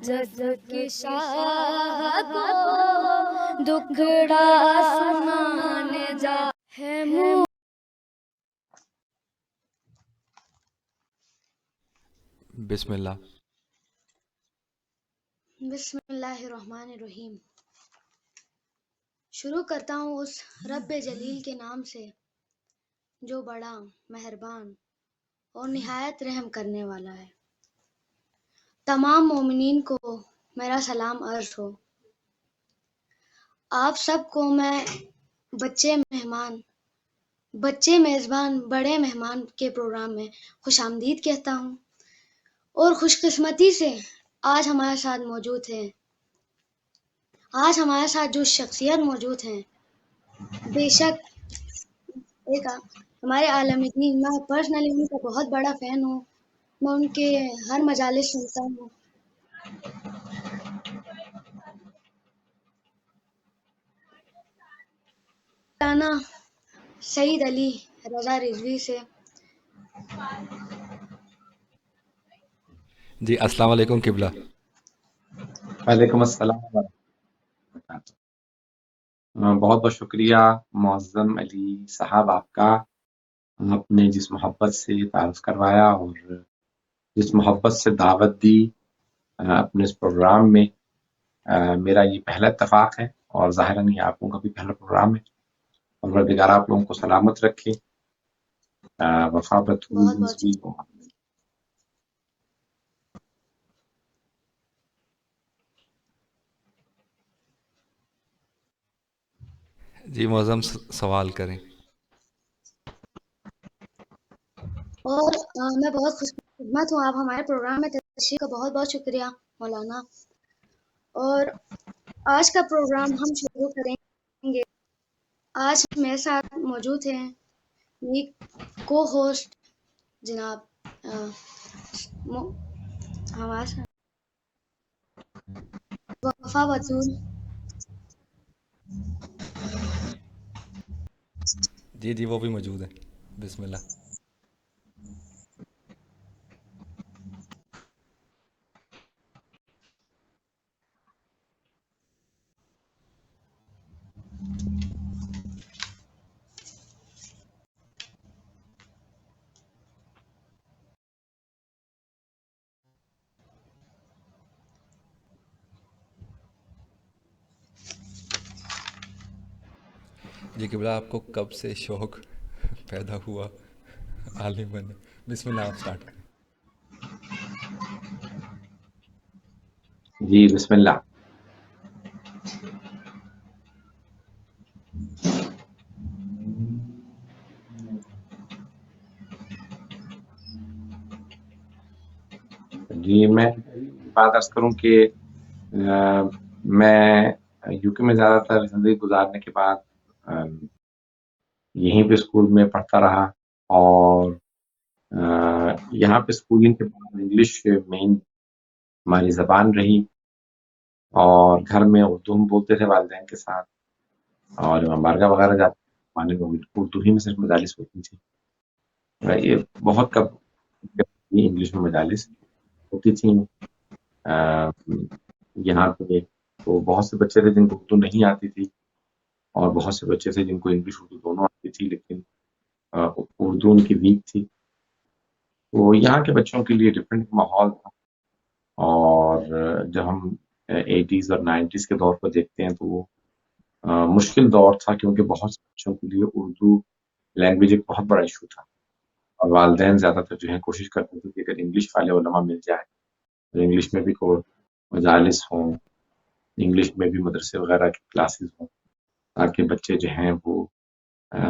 جگ کے شاہ کو دکھڑا سنانے جا ہے بسم اللہ بسم اللہ الرحمن الرحیم۔ شروع کرتا ہوں اس رب جلیل کے نام سے جو بڑا مہربان اور نہایت رحم کرنے والا ہے۔ تمام مومنین کو میرا سلام عرض ہو۔ آپ سب کو میں بچے میزبان بڑے مہمان کے پروگرام میں خوش آمدید کہتا ہوں، اور خوش قسمتی سے آج ہمارے ساتھ جو شخصیت موجود ہیں، بے شک ایک ہمارے عالم دین، میں پرسنلی ان کا بہت بڑا فین ہوں، میں ان کے ہر مجالس سنتا ہوں۔ مولانا سعید علی رضا رضوی سے جی السلام علیکم قبلہ۔ وعلیکم السلام ورحمۃ اللہ وبرکاتہ۔ بہت بہت شکریہ معظم علی صاحب آپ کا، آپ نے جس محبت سے تعارف کروایا اور جس محبت سے دعوت دی اپنے اس پروگرام میں۔ میرا یہ پہلا اتفاق ہے اور ظاہراً یہ آپ لوگوں کا بھی پہلا پروگرام ہے۔ پروردگار آپ لوگوں کو سلامت رکھے۔ وفا بتول بہت بہت رضوی جی معظم سوال کریں۔ اور میں بہت خوش خدمت ہوں، آپ ہمارے پروگرام میں تشریف کا بہت بہت شکریہ مولانا۔ اور آج کا پروگرام ہم شروع کریں گے۔ آج میرے ساتھ موجود ہیں میری کو ہوسٹ جناب ہمارے ساتھ وفا بتول، جی وہ بھی موجود ہے۔ بسم اللہ۔ جی قبلہ آپ کو کب سے شوق پیدا ہوا عالم بننے؟ بسم اللہ آپ سٹارٹ کریں۔ جی بسم اللہ۔ جی میں بات عرض کروں کہ میں یو کے میں زیادہ تر زندگی گزارنے کے بعد یہیں پہ اسکول میں پڑھتا رہا، اور یہاں پہ اسکولنگ کے بعد انگلش مین ہماری زبان رہی، اور گھر میں اردو میں بولتے تھے والدین کے ساتھ، اور بارگاہ وغیرہ جاتے زمانے میں اردو ہی میں صرف مجالس ہوتی تھی۔ یہ بہت کم انگلش میں مجالس ہوتی تھیں یہاں پہ۔ تو بہت سے بچے تھے جن کو اردو نہیں آتی تھی، اور بہت سے بچے تھے جن کو انگلش اردو دونوں آتی تھی، لیکن اردو ان کی ویک تھی۔ تو یہاں کے بچوں کے لیے ڈفرینٹ ماحول تھا، اور جب ہم 80s اور 90s کے دور کو دیکھتے ہیں تو وہ مشکل دور تھا، کیونکہ بہت سے بچوں کے لیے اردو لینگویج ایک بہت بڑا ایشو تھا، اور والدین زیادہ تر جو ہے کوشش کرتے تھے کہ اگر انگلش والے علماء مل جائے تو انگلش میں بھی کوئی مجالس ہوں، انگلش میں بھی مدرسے وغیرہ کی کلاسز ہوں، تاکہ بچے جو ہیں وہ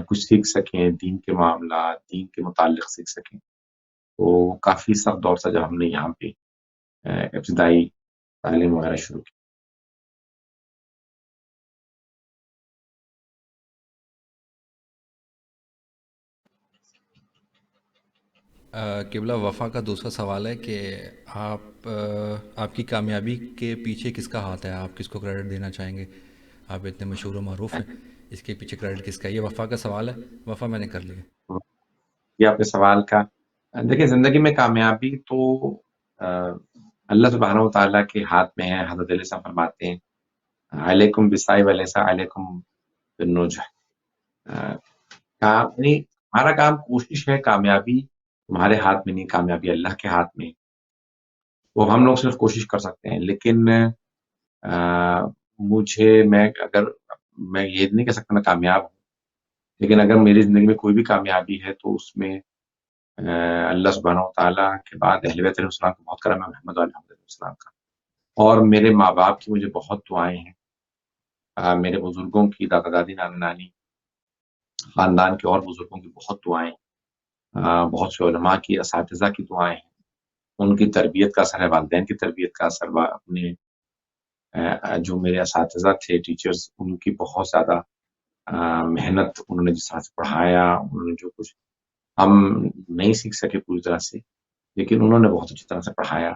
کچھ سیکھ سکیں، دین کے معاملات، دین کے متعلق سیکھ سکیں۔ تو کافی سخت دور تھا جب ہم نے یہاں پہ ابتدائی تعلیم وغیرہ شروع کی۔ قبلہ وفا کا دوسرا سوال ہے کہ آپ کی کامیابی کے پیچھے کس کا ہاتھ ہے؟ آپ کس کو کریڈٹ دینا چاہیں گے؟ آپ اتنے مشہور و معروف ہیں، اس کے پیچھے کریڈٹ کس کا ہے؟ یہ وفا کا سوال ہے۔ وفا میں نے کر لیا۔ یہ آپ کے سوال کا، دیکھیں زندگی میں کامیابی تو اللہ سبحانہ و تعالیٰ کے ہاتھ میں ہے. حضرت علیہ السلام فرماتے ہیں علیکم بسائی ولیسا علیکم بالنجح. کام یعنی ہمارا کام کوشش ہے، کامیابی تمہارے ہاتھ میں نہیں، کامیابی اللہ کے ہاتھ میں. تو ہم لوگ صرف کوشش کر سکتے ہیں. لیکن میں یہ نہیں کہہ سکتا میں کامیاب ہوں، لیکن اگر میری زندگی میں کوئی بھی کامیابی ہے تو اس میں اللہ سبحانہ و تعالیٰ کے بعد اہل بیت علیہ السلام کو بہت کرم ہے، محمد علیہ السلام کا، اور میرے ماں باپ کی مجھے بہت دعائیں ہیں، میرے بزرگوں کی، دادا دادی، نانا نانی، خاندان کے اور بزرگوں کی بہت دعائیں ہیں، بہت سے علماء کی، اساتذہ کی دعائیں ہیں. ان کی تربیت کا اثر ہے، والدین کی تربیت کا اثر، اپنے جو میرے اساتذہ تھے، ٹیچرز، ان کی بہت زیادہ محنت، انہوں نے جس طرح سے پڑھایا، انہوں نے جو کچھ ہم نہیں سیکھ سکے پوری طرح سے، لیکن انہوں نے بہت اچھی طرح سے پڑھایا،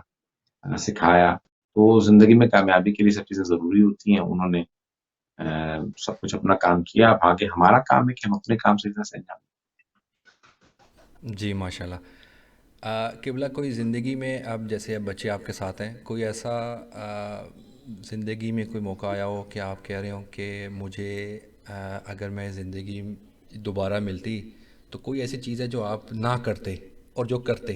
سکھایا. تو زندگی میں کامیابی کے لیے سب چیزیں ضروری ہوتی ہیں. انہوں نے سب کچھ اپنا کام کیا. اب آگے ہمارا کام ہے کہ ہم اپنے کام سے طرح سے انجام دیں. جی ماشاء اللہ. قبلہ کوئی زندگی میں اب جیسے اب بچے آپ کے ساتھ ہیں، کوئی ایسا زندگی میں کوئی موقع آیا ہو کہ آپ کہہ رہے ہوں کہ مجھے اگر میں زندگی دوبارہ ملتی تو کوئی ایسی چیز ہے جو آپ نہ کرتے اور جو کرتے،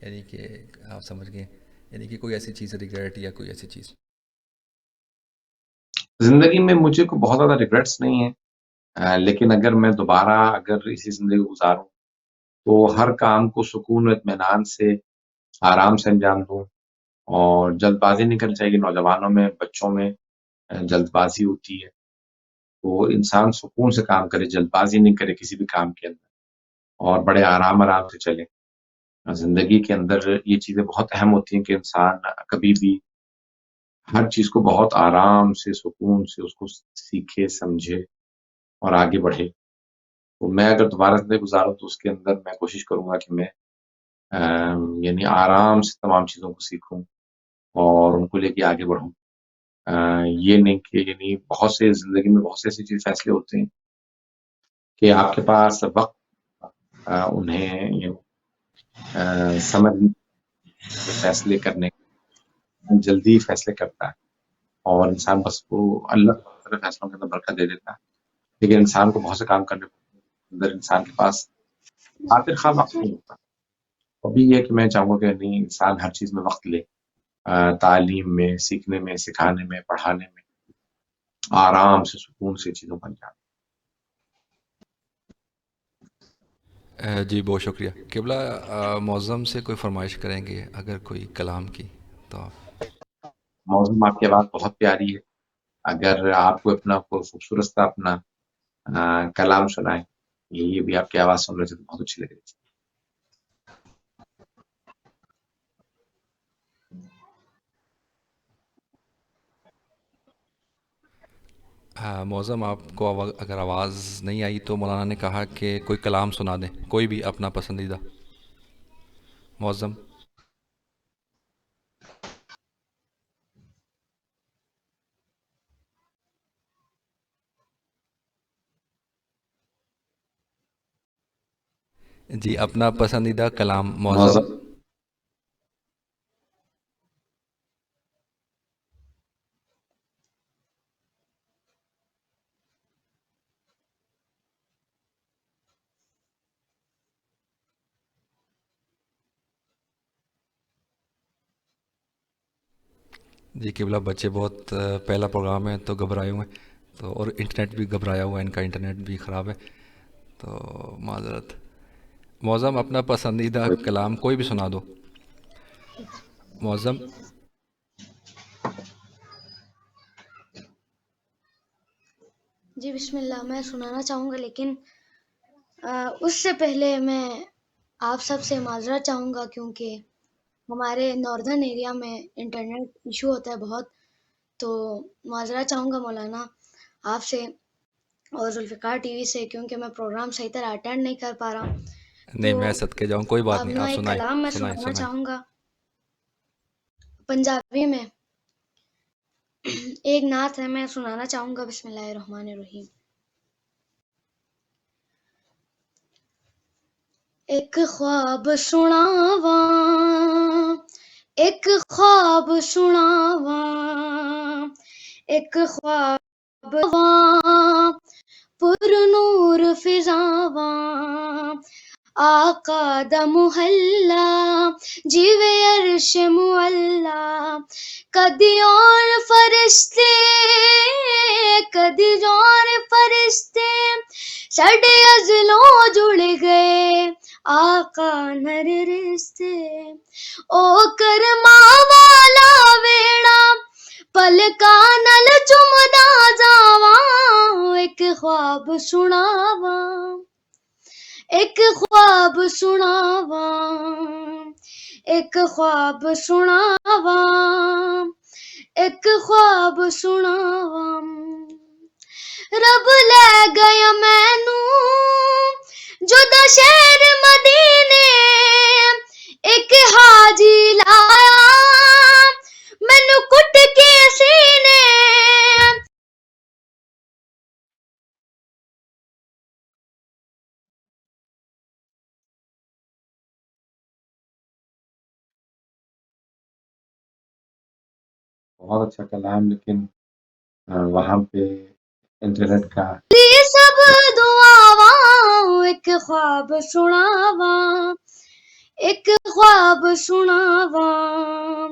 یعنی کہ آپ سمجھ گئے، یعنی کہ کوئی ایسی چیز ریگریٹ یا کوئی ایسی چیز؟ زندگی میں مجھے کوئی بہت زیادہ ریگریٹس نہیں ہیں، لیکن اگر میں دوبارہ اسی زندگی گزاروں تو ہر کام کو سکون و اطمینان سے، آرام سے انجام دوں، اور جلد بازی نہیں کرنی چاہیے. نوجوانوں میں، بچوں میں جلد بازی ہوتی ہے، تو انسان سکون سے کام کرے، جلد بازی نہیں کرے کسی بھی کام کے اندر، اور بڑے آرام سے چلے. زندگی کے اندر یہ چیزیں بہت اہم ہوتی ہیں کہ انسان کبھی بھی ہر چیز کو بہت آرام سے، سکون سے اس کو سیکھے، سمجھے اور آگے بڑھے. تو میں اگر دوبارہ زندگی گزاروں تو اس کے اندر میں کوشش کروں گا کہ میں یعنی آرام سے تمام چیزوں کو سیکھوں اور ان کو لے کے آگے بڑھوں. یہ نہیں کہ یعنی بہت سے زندگی میں بہت سے ایسی چیز فیصلے ہوتے ہیں کہ آپ کے پاس وقت انہیں سمجھ فیصلے کرنے، جلدی فیصلے کرتا ہے، اور انسان بس وہ اللہ فیصلوں کے اندر برکت دے دیتا ہے. لیکن انسان کو بہت سے کام کرنے اندر انسان کے پاس آخر خواہ وقت نہیں ہوتا. ابھی یہ کہ میں چاہوں گا کہ نہیں، انسان ہر چیز میں وقت لے، تعلیم میں، سیکھنے میں، سکھانے میں، پڑھانے میں، آرام سے، سکون سے چیزوں پر جائے. جی بہت شکریہ. قبلہ معظم سے کوئی فرمائش کریں گے اگر کوئی کلام کی تو آپ؟ موضوع آپ کی آواز بہت پیاری ہے، اگر آپ کو اپنا کوئی خوبصورت سا اپنا کلام سنائیں. یہ بھی آپ کی آواز سن رہے تھے تو بہت اچھی لگ رہی تھی. معظم آپ کو اگر آواز نہیں آئی تو مولانا نے کہا کہ کوئی کلام سنا دیں، کوئی بھی اپنا پسندیدہ. معظم. جی اپنا پسندیدہ کلام معظم. موضوع جی قبلہ بچے بہت پہلا پروگرام ہے تو گھبرائے ہوئے ہیں، تو اور انٹرنیٹ بھی گھبرایا ہوا ہے، ان کا انٹرنیٹ بھی خراب ہے تو معذرت. معظم اپنا پسندیدہ کلام کوئی بھی سنا دو. معظم. جی بسم اللہ، میں سنانا چاہوں گا، لیکن اس سے پہلے میں آپ سب سے معذرت چاہوں گا کیونکہ ہمارے ناردرن ایریا میں انٹرنیٹ ایشو ہوتا ہے بہت. تو معذرت چاہوں گا مولانا آپ سے اور ذوالفقار ٹی وی سے، کیونکہ میں پروگرام صحیح طرح اٹینڈ نہیں کر پا رہا ہوں. نہیں تو میں صدقے جاؤں، کوئی بات نہیں، اپنا آپ ایک سنائیں کلام میں سنائیں سنانا سنائیں. چاہوں گا پنجابی میں. ایک نعت ہے، میں سنانا چاہوں گا. بسم اللہ الرحمن الرحیم. ایک خواب سناواں، ایک خواب سناواں، ایک خواب پر نور فضاواں، آقا دا محلہ جیوے عرش معلا، کدی اور فرشتے کدی اور فرشتے ساڈے ازلوں جڑ گئے، آقا نر رشتے او کرما والا ویڑا پلکاں نال چمدا جاواں، ایک خواب سناواں، ایک خواب سناواں، ایک خواب سناواں، ایک خواب سناواں، رب لے گیا مینوں جدا شہر مدینے، ایک حاجی لایا مینوں کٹ کے سینے، بہت اچھا کلام، لیکن وہاں پہ انٹرنیٹ کا یہ سب دعاواں، ایک خواب سناواں، ایک خواب سناواں،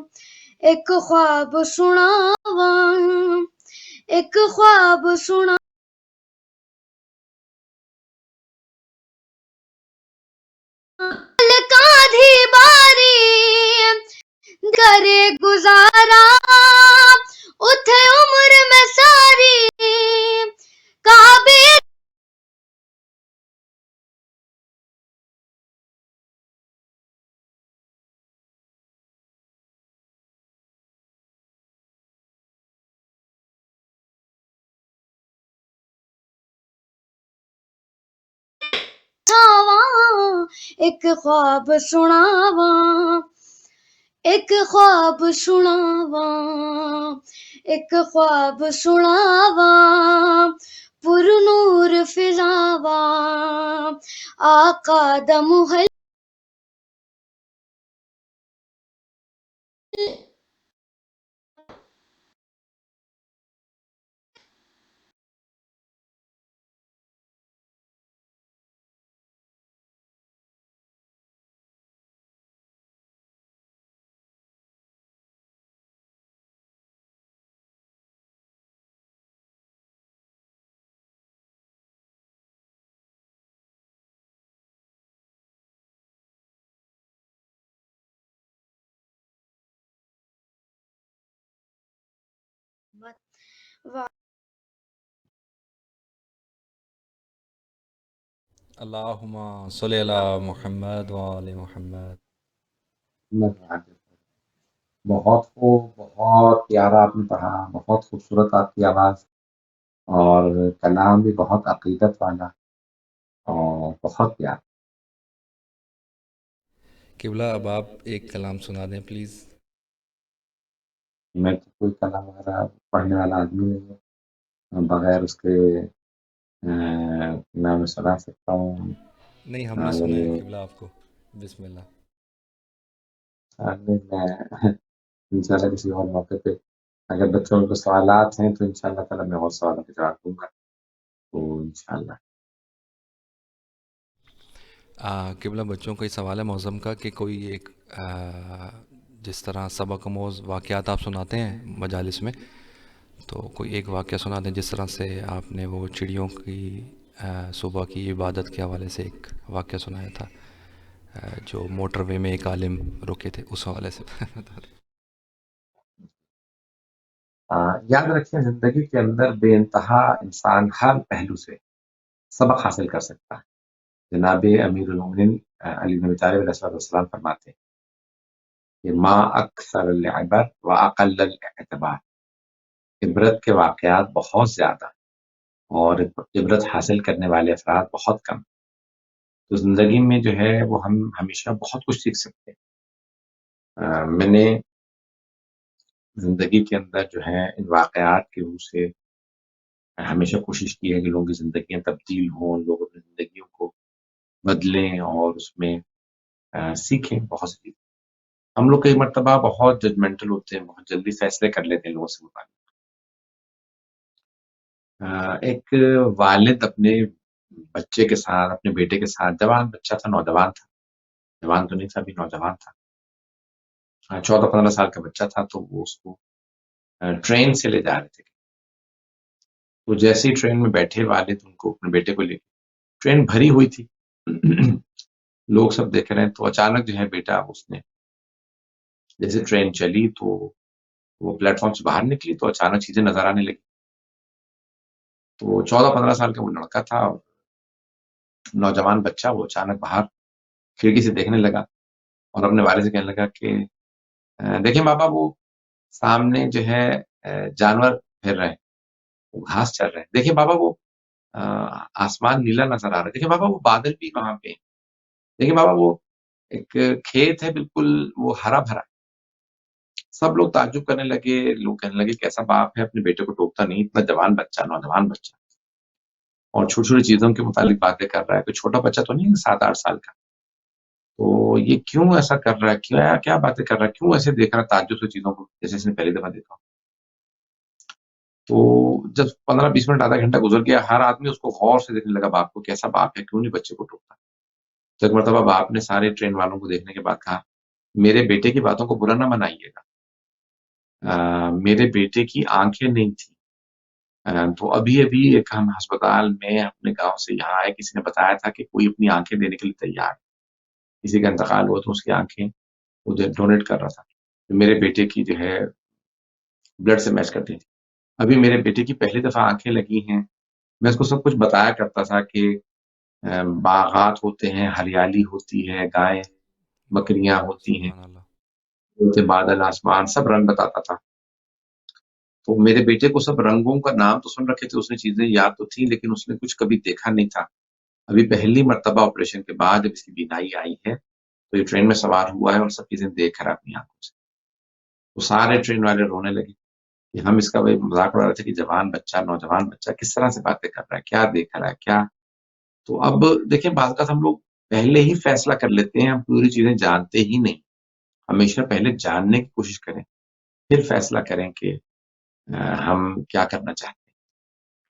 ایک خواب سناواں، ایک خواب سنا پلکاں دی باری کرے گزارا، اتھے عمر میں ساری کعبے چھاواں، ایک خواب سناواں، ایک خواب سناواں، ایک خواب سناواں، پر نور فضاواں، آقا دا محل اللہم صلی علی محمد وآل محمد. بہت خوب، بہت پیارا آپ نے پڑھا، بہت خوبصورت آپ کی آواز، اور کلام بھی بہت عقیدت والا اور بہت پیارا. قبلہ اب آپ ایک کلام سنا دیں پلیز. میں تو کوئی کلام وغیرہ پڑھنے والا آدمی نہیں ہوں، بغیر اس کے میں سنا سکتا ہوں. نہیں، ہم نے سنا ہے قبلہ آپ کو. بسم اللہ. میں انشاءاللہ کسی اور موقع پہ اگر بچوں کو سوالات ہیں تو انشاءاللہ تعالیٰ میں اور سوالوں کے جواب دوں گا، تو انشاءاللہ. قبلہ بچوں کا یہ سوال ہے معظم کا کہ کوئی ایک جس طرح سبق آموز واقعات آپ سناتے ہیں مجالس میں، تو کوئی ایک واقعہ سنا دیں جس طرح سے آپ نے وہ چڑیوں کی صبح کی عبادت کے حوالے سے ایک واقعہ سنایا تھا، جو موٹر وے میں ایک عالم رکے تھے، اس حوالے سے بتا دیں. یاد رکھیں زندگی کے اندر بے انتہا انسان ہر پہلو سے سبق حاصل کر سکتا ہے. جناب امیر المومنین علی بن ابی طالب علیہ السلام فرماتے ہیں کہ ما اکثر العبر و اقل الاعتبار، عبرت کے واقعات بہت زیادہ اور عبرت حاصل کرنے والے افراد بہت کم. تو زندگی میں جو ہے وہ ہم ہمیشہ بہت کچھ سیکھ سکتے ہیں. میں نے زندگی کے اندر جو ہے ان واقعات کے روح سے ہمیشہ کوشش کی ہے کہ لوگوں کی زندگیاں تبدیل ہوں، لوگ اپنی زندگیوں کو بدلیں اور اس میں سیکھیں بہت سی. ہم لوگ کئی مرتبہ بہت ججمنٹل ہوتے ہیں، بہت جلدی فیصلے کر لیتے ہیں لوگوں سے متعلق۔ ایک والد اپنے بچے کے ساتھ، اپنے بیٹے کے ساتھ، جوان بچہ تھا، نوجوان تھا، جوان تو نہیں تھا، ابھی نوجوان تھا، 14-15 سال کا بچہ تھا، تو وہ اس کو ٹرین سے لے جا رہے تھے۔ تو جیسے ہی ٹرین میں بیٹھے والد ان کو اپنے بیٹے کو لے کے، ٹرین بھری ہوئی تھی، لوگ سب دیکھ رہے ہیں، تو اچانک جو ہے بیٹا اس نے جیسے ٹرین چلی تو وہ پلیٹ فارم سے باہر نکلی تو اچانک چیزیں نظر آنے لگی۔ تو 14-15 سال کا وہ لڑکا تھا، نوجوان بچہ، وہ اچانک باہر کھڑکی سے دیکھنے لگا اور اپنے والد سے کہنے لگا کہ دیکھیں بابا، وہ سامنے جو ہے جانور پھر رہے ہیں، وہ گھاس چل رہے ہیں، دیکھیں بابا وہ آسمان نیلا نظر آ رہا ہے، دیکھیں بابا وہ بادل بھی وہاں پہ ہیں، دیکھیں بابا وہ ایک کھیت ہے بالکل وہ ہرا بھرا۔ سب لوگ تعجب کرنے لگے، لوگ کہنے لگے کیسا باپ ہے اپنے بیٹے کو ٹوکتا نہیں، اتنا جوان بچہ، نوجوان بچہ، اور چھوٹی چھوٹی چیزوں کے متعلق باتیں کر رہا ہے، کوئی چھوٹا بچہ تو نہیں ہے 7-8 سال کا، تو یہ کیوں ایسا کر رہا ہے، کیا باتیں کر رہا ہے، کیوں ایسے دیکھ رہا ہے تعجب سے چیزوں کو جیسے اس نے پہلی دفعہ دیکھا۔ تو جب 15-20 منٹ آدھا گھنٹہ گزر گیا، ہر آدمی اس کو غور سے دیکھنے لگا، باپ کو کیسا باپ ہے، کیوں نہیں بچے کو ٹوکتا۔ تو ایک مرتبہ باپ نے سارے ٹرین والوں کو دیکھنے کے بعد کہا، میرے بیٹے کی باتوں کو برا نہ منائیے گا، میرے بیٹے کی آنکھیں نہیں تھی، تو ابھی ایک ہم ہسپتال میں اپنے گاؤں سے یہاں آئے، کسی نے بتایا تھا کہ کوئی اپنی آنکھیں دینے کے لیے تیار ہے، کسی کا انتقال ہوا تو اس کی آنکھیں وہ ڈونیٹ کر رہا تھا، تو میرے بیٹے کی جو ہے بلڈ سے میچ کرتی تھی، ابھی میرے بیٹے کی پہلی دفعہ آنکھیں لگی ہیں، میں اس کو سب کچھ بتایا کرتا تھا کہ باغات ہوتے ہیں، ہریالی ہوتی ہے، گائے بکریاں ہوتی ہیں، سبحان اللہ۔ ہوتے بادل، آسمان، سب رنگ بتاتا تھا۔ تو میرے بیٹے کو سب رنگوں کا نام تو سن رکھے تھے، اس نے چیزیں یاد تو تھی، لیکن اس نے کچھ کبھی دیکھا نہیں تھا۔ ابھی پہلی مرتبہ آپریشن کے بعد جب اس کی بینائی آئی ہے تو یہ ٹرین میں سوار ہوا ہے اور سب چیزیں دیکھ رہا ہے اپنی آنکھوں سے۔ تو سارے ٹرین والے رونے لگے کہ ہم اس کا وہی مذاق اڑا رہے تھے کہ جوان بچہ، نوجوان بچہ کس طرح سے باتیں کر رہا ہے، کیا دیکھ رہا ہے، کیا۔ تو اب دیکھیں بعض اوقات ہم لوگ پہلے ہی فیصلہ کر لیتے ہیں، ہم پوری چیزیں جانتے ہی نہیں، ہمیشہ پہلے جاننے کی کوشش کریں، پھر فیصلہ کریں کہ ہم کیا کرنا چاہتے ہیں۔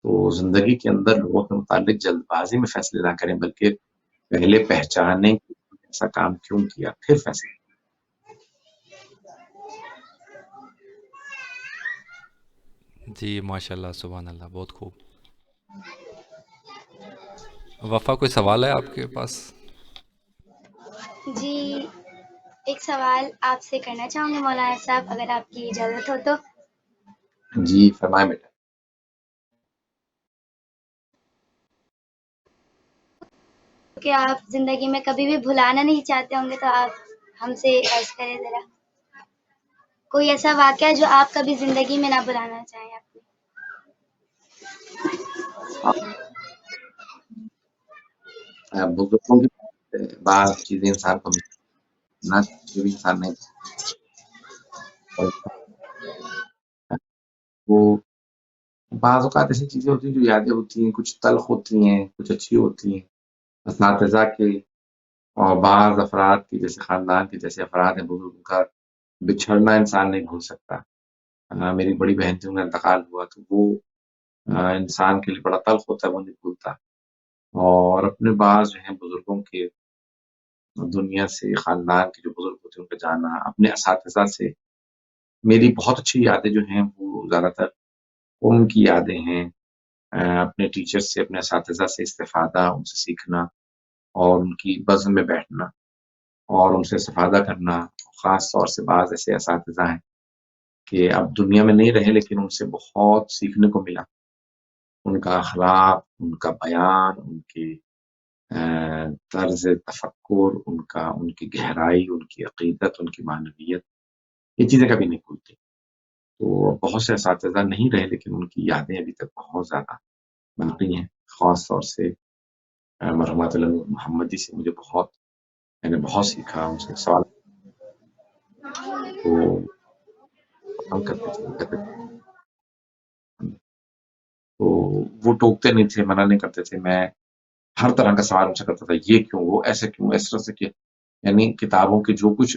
تو زندگی کے اندر لوگوں کے متعلق جلد بازی میں فیصلے نہ کریں، بلکہ پہلے پہچانیں کہ ایسا کام کیوں کیا، پھر فیصلہ۔ جی ماشاء اللہ، سبحان اللہ، بہت خوب۔ وفا کوئی سوال ہے آپ کے پاس؟ جی ایک سوال آپ سے کرنا چاہوں گی مولانا صاحب، اگر آپ کی اجازت ہو تو۔ جی فرمائیں بیٹا۔ کہ آپ زندگی میں کبھی بھی بھلانا نہیں چاہتے ہوں گے تو آپ ہم سے عرض کریں ذرا، کوئی ایسا واقعہ جو آپ کبھی زندگی میں نہ بھلانا چاہیں آپ نے۔ بزرگوں کی بعض چیزیں انسان کو نہ جو بھی انسان نہیں، اور وہ بعض اوقات ایسی چیزیں ہوتی ہیں جو یادیں ہوتی ہیں، کچھ تلخ ہوتی ہیں، کچھ اچھی ہوتی ہیں، اساتذہ کے اور بعض افراد کی، جیسے خاندان کے جیسے افراد ہیں بزرگوں کا بچھڑنا انسان نہیں بھول سکتا۔ میری بڑی بہن تھی، ان کا انتقال ہوا تو وہ انسان کے لیے بڑا تلخ ہوتا ہے، وہ نہیں بھولتا۔ اور اپنے بعض جو ہیں بزرگوں کے دنیا سے، خاندان کے جو بزرگ ہوتے ہیں ان کا جانا، اپنے اساتذہ سے میری بہت اچھی یادیں جو ہیں وہ زیادہ تر ان کی یادیں ہیں، اپنے ٹیچر سے، اپنے اساتذہ سے استفادہ، ان سے سیکھنا اور ان کی بزم میں بیٹھنا اور ان سے استفادہ کرنا۔ خاص طور سے بعض ایسے اساتذہ ہیں کہ اب دنیا میں نہیں رہے لیکن ان سے بہت سیکھنے کو ملا، ان کا اخلاق، ان کا بیان، ان کی طرز تفکر، ان کی گہرائی، ان کی عقیدت، ان کی معنویت، یہ چیزیں کبھی نہیں بھولتی۔ تو بہت سے اساتذہ نہیں رہے لیکن ان کی یادیں ابھی تک بہت زیادہ باقی ہیں۔ خاص طور سے مرحومۃ علامہ محمدی سے مجھے میں نے بہت سیکھا، ان سے سوال تو ہم کرتے تھے، تو وہ ٹوکتے نہیں تھے، منع نہیں کرتے تھے، میں ہر طرح کا سوال ان سے کرتا تھا، یہ کیوں، وہ ایسے کیوں، اس طرح سے کیا، یعنی کتابوں کے جو کچھ